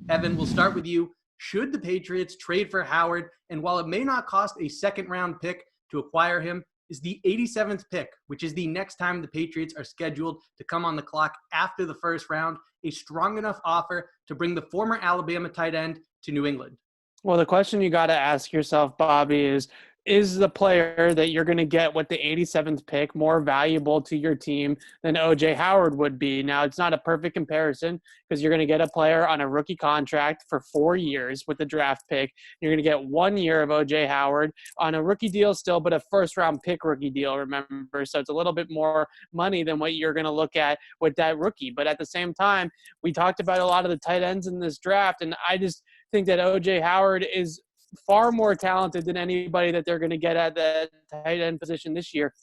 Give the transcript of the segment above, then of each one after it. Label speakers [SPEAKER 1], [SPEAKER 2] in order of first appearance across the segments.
[SPEAKER 1] Evan, we'll start with you. Should the Patriots trade for Howard? And while it may not cost a second-round pick to acquire him, is the 87th pick, which is the next time the Patriots are scheduled to come on the clock after the first round, a strong enough offer to bring the former Alabama tight end to New England?
[SPEAKER 2] Well, the question you got to ask yourself, Bobby, is the player that you're going to get with the 87th pick more valuable to your team than O.J. Howard would be? Now, it's not a perfect comparison because you're going to get a player on a rookie contract for 4 years with the draft pick. You're going to get 1 year of O.J. Howard on a rookie deal still, but a first-round pick rookie deal, remember. So it's a little bit more money than what you're going to look at with that rookie. But at the same time, we talked about a lot of the tight ends in this draft, and I just think that O.J. Howard is far more talented than anybody that they're going to get at the tight end position this year.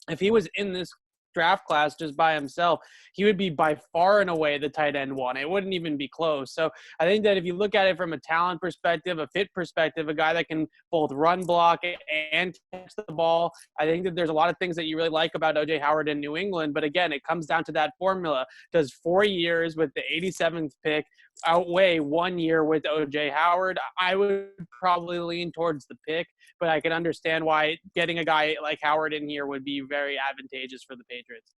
[SPEAKER 2] If he was in this draft class just by himself, he would be by far and away the tight end one. It wouldn't even be close. So I think that if you look at it from a talent perspective, a fit perspective, a guy that can both run block and catch the ball, I think that there's a lot of things that you really like about O.J. Howard in New England. But again, it comes down to that formula. Does 4 years with the 87th pick outweigh 1 year with O.J. Howard? I would probably lean towards the pick, but I can understand why getting a guy like Howard in here would be very advantageous for the Patriots.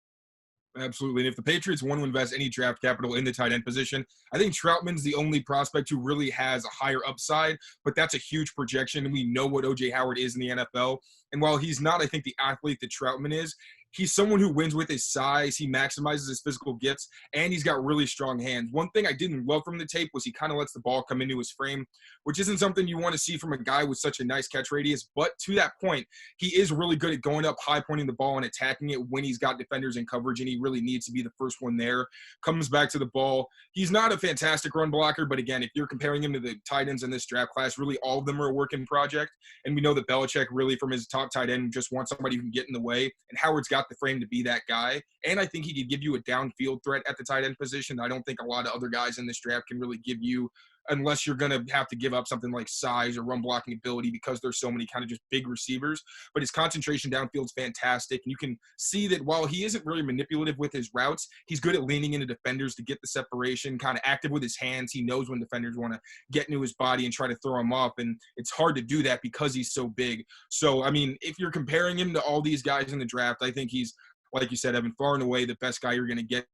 [SPEAKER 3] Absolutely. And if the Patriots want to invest any draft capital in the tight end position, I think Troutman's the only prospect who really has a higher upside, but that's a huge projection. And we know what O.J. Howard is in the NFL. And while he's not, I think, the athlete that Troutman is, he's someone who wins with his size. He maximizes his physical gifts, and he's got really strong hands. One thing I didn't love from the tape was he kind of lets the ball come into his frame, which isn't something you want to see from a guy with such a nice catch radius. But to that point, he is really good at going up, high pointing the ball, and attacking it when he's got defenders in coverage, and he really needs to be the first one there. Comes back to the ball. He's not a fantastic run blocker, but again, if you're comparing him to the tight ends in this draft class, really all of them are a working project. And we know that Belichick really, from his top tight end, just wants somebody who can get in the way. And Howard's got the frame to be that guy. And I think he could give you a downfield threat at the tight end position. I don't think a lot of other guys in this draft can really give you, unless you're going to have to give up something like size or run blocking ability because there's so many kind of just big receivers. But his concentration downfield is fantastic. And you can see that while he isn't really manipulative with his routes, he's good at leaning into defenders to get the separation, kind of active with his hands. He knows when defenders want to get into his body and try to throw him off. And it's hard to do that because he's so big. So, I mean, if you're comparing him to all these guys in the draft, I think he's, like you said, Evan, far and away the best guy you're going to get,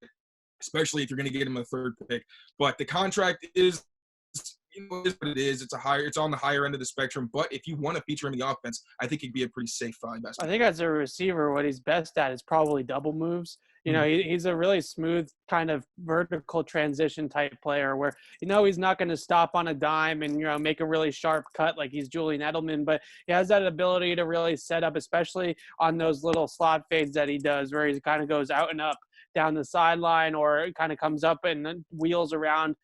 [SPEAKER 3] especially if you're going to get him a third pick. But the contract is, is what it is. It's on the higher end of the spectrum. But if you want to feature him in the offense, I think he'd be a pretty safe investment.
[SPEAKER 2] I think as a receiver, what he's best at is probably double moves. You know, he's a really smooth kind of vertical transition type player where, he's not going to stop on a dime and, make a really sharp cut like he's Julian Edelman, but he has that ability to really set up, especially on those little slot fades that he does where he kind of goes out and up down the sideline, or it kind of comes up and then wheels around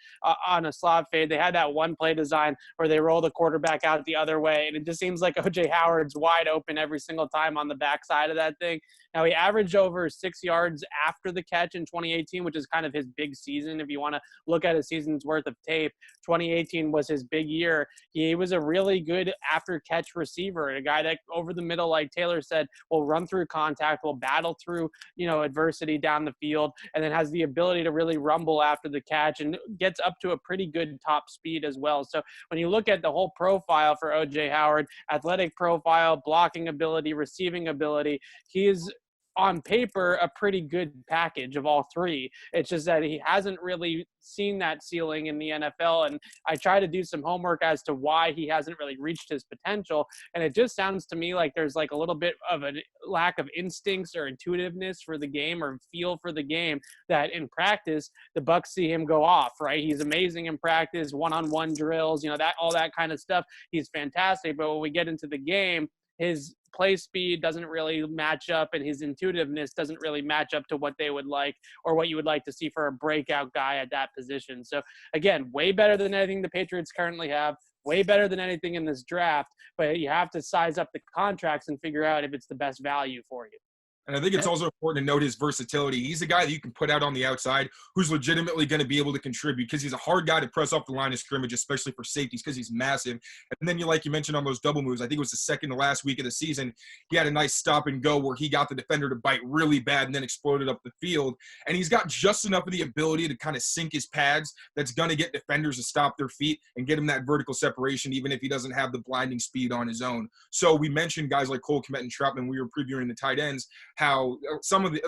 [SPEAKER 2] on a slot fade. They had that one play design where they roll the quarterback out the other way, and it just seems like O.J. Howard's wide open every single time on the backside of that thing. Now, he averaged over 6 yards after the catch in 2018, which is kind of his big season. If you want to look at a season's worth of tape, 2018 was his big year. He was a really good after-catch receiver, a guy that over the middle, like Taylor said, will run through contact, will battle through, adversity down the field, and then has the ability to really rumble after the catch and gets up to a pretty good top speed as well. So when you look at the whole profile for O.J. Howard, athletic profile, blocking ability, receiving ability, he is on paper a pretty good package of all three. It's just that he hasn't really seen that ceiling in the NFL, and I try to do some homework as to why he hasn't really reached his potential, and it just sounds to me like there's like a little bit of a lack of instincts or intuitiveness for the game or feel for the game that in practice the Bucs see him go off, right? He's amazing in practice, one-on-one drills, that all that kind of stuff. He's fantastic, but when we get into the game, his play speed doesn't really match up, and his intuitiveness doesn't really match up to what they would like or what you would like to see for a breakout guy at that position. So again, way better than anything the Patriots currently have, way better than anything in this draft, but you have to size up the contracts and figure out if it's the best value for you.
[SPEAKER 3] And I think it's also important to note his versatility. He's a guy that you can put out on the outside who's legitimately going to be able to contribute because he's a hard guy to press off the line of scrimmage, especially for safeties because he's massive. And then, like you mentioned on those double moves, I think it was the second to last week of the season, he had a nice stop and go where he got the defender to bite really bad and then exploded up the field. And he's got just enough of the ability to kind of sink his pads that's going to get defenders to stop their feet and get him that vertical separation, even if he doesn't have the blinding speed on his own. So we mentioned guys like Cole Kmet and Troutman. We were previewing the tight ends, how some of the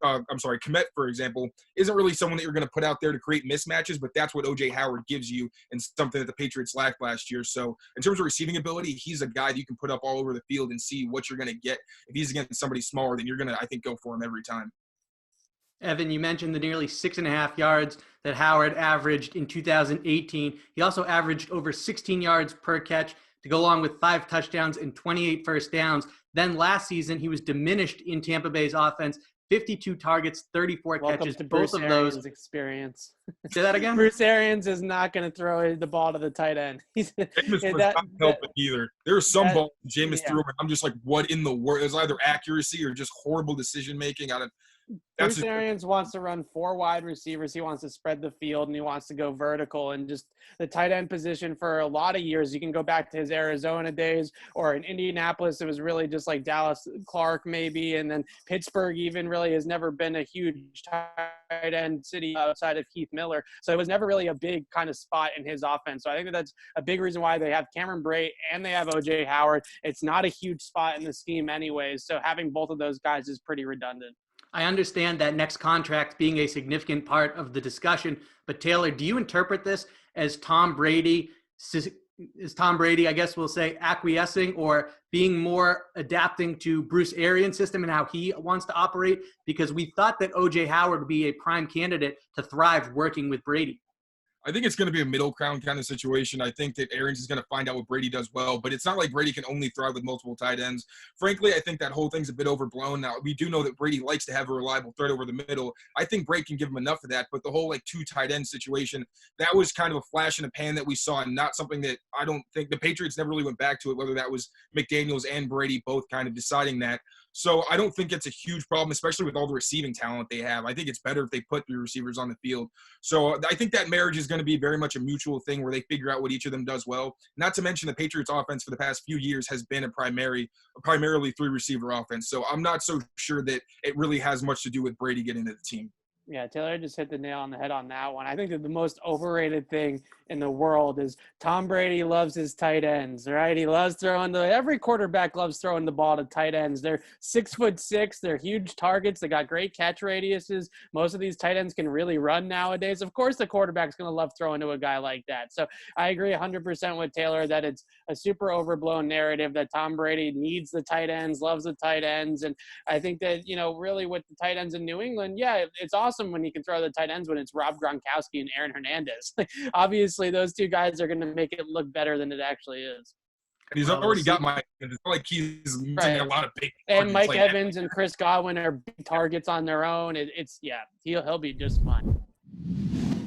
[SPEAKER 3] Kmet, for example, isn't really someone that you're going to put out there to create mismatches, but that's what O.J. Howard gives you and something that the Patriots lacked last year. So in terms of receiving ability, he's a guy that you can put up all over the field and see what you're going to get. If he's against somebody smaller, then you're going to, I think, go for him every time.
[SPEAKER 1] Evan, you mentioned the nearly 6.5 yards that Howard averaged in 2018. He also averaged over 16 yards per catch to go along with 5 touchdowns and 28 first downs. Then last season, he was diminished in Tampa Bay's offense, 52 targets, 34 catches.
[SPEAKER 2] To
[SPEAKER 1] both
[SPEAKER 2] Bruce
[SPEAKER 1] of
[SPEAKER 2] Arians'
[SPEAKER 1] those
[SPEAKER 2] experience.
[SPEAKER 1] Say that again?
[SPEAKER 2] Bruce Arians is not going to throw the ball to the tight end.
[SPEAKER 3] Jameis was not helping either. There were some balls Jameis threw, and I'm just like, what in the world? It was either accuracy or just horrible decision making.
[SPEAKER 2] Bruce Arians wants to run 4 wide receivers. He wants to spread the field, and he wants to go vertical. And just the tight end position for a lot of years, you can go back to his Arizona days, or in Indianapolis, it was really just like Dallas Clark maybe, and then Pittsburgh even really has never been a huge tight end city outside of Heath Miller. So it was never really a big kind of spot in his offense. So I think that's a big reason why they have Cameron Brate and they have O.J. Howard. It's not a huge spot in the scheme anyways. So having both of those guys is pretty redundant.
[SPEAKER 1] I understand that next contract being a significant part of the discussion, but Taylor, do you interpret this as Tom Brady, I guess we'll say, acquiescing or being more adapting to Bruce Arians' system and how he wants to operate? Because we thought that O.J. Howard would be a prime candidate to thrive working with Brady.
[SPEAKER 3] I think it's going to be a middle ground kind of situation. I think that Arians is going to find out what Brady does well, but it's not like Brady can only thrive with multiple tight ends. Frankly, I think that whole thing's a bit overblown. Now, we do know that Brady likes to have a reliable threat over the middle. I think Brady can give him enough of that, but the whole 2 tight end situation, that was kind of a flash in the pan that we saw, and not something that I don't think the Patriots never really went back to it, whether that was McDaniels and Brady both kind of deciding that. So I don't think it's a huge problem, especially with all the receiving talent they have. I think it's better if they put 3 receivers on the field. So I think that marriage is going to be very much a mutual thing where they figure out what each of them does well. Not to mention the Patriots offense for the past few years has been a primarily 3-receiver offense. So I'm not so sure that it really has much to do with Brady getting to the team.
[SPEAKER 2] Yeah, Taylor just hit the nail on the head on that one. I think that the most overrated thing in the world is Tom Brady loves his tight ends, right? He loves every quarterback loves throwing the ball to tight ends. They're 6'6", they're huge targets. They got great catch radiuses. Most of these tight ends can really run nowadays. Of course, the quarterback's going to love throwing to a guy like that. So I agree 100% with Taylor that it's a super overblown narrative that Tom Brady needs the tight ends, loves the tight ends. And I think that, really with the tight ends in New England, yeah, it's awesome when he can throw the tight ends when it's Rob Gronkowski and Aaron Hernandez. Obviously, those 2 guys are going to make it look better than it actually is.
[SPEAKER 3] And he's already got Mike. It's not like he's missing a lot of big
[SPEAKER 2] targets. And Mike Evans and Chris Godwin are big targets on their own. He'll be just fine.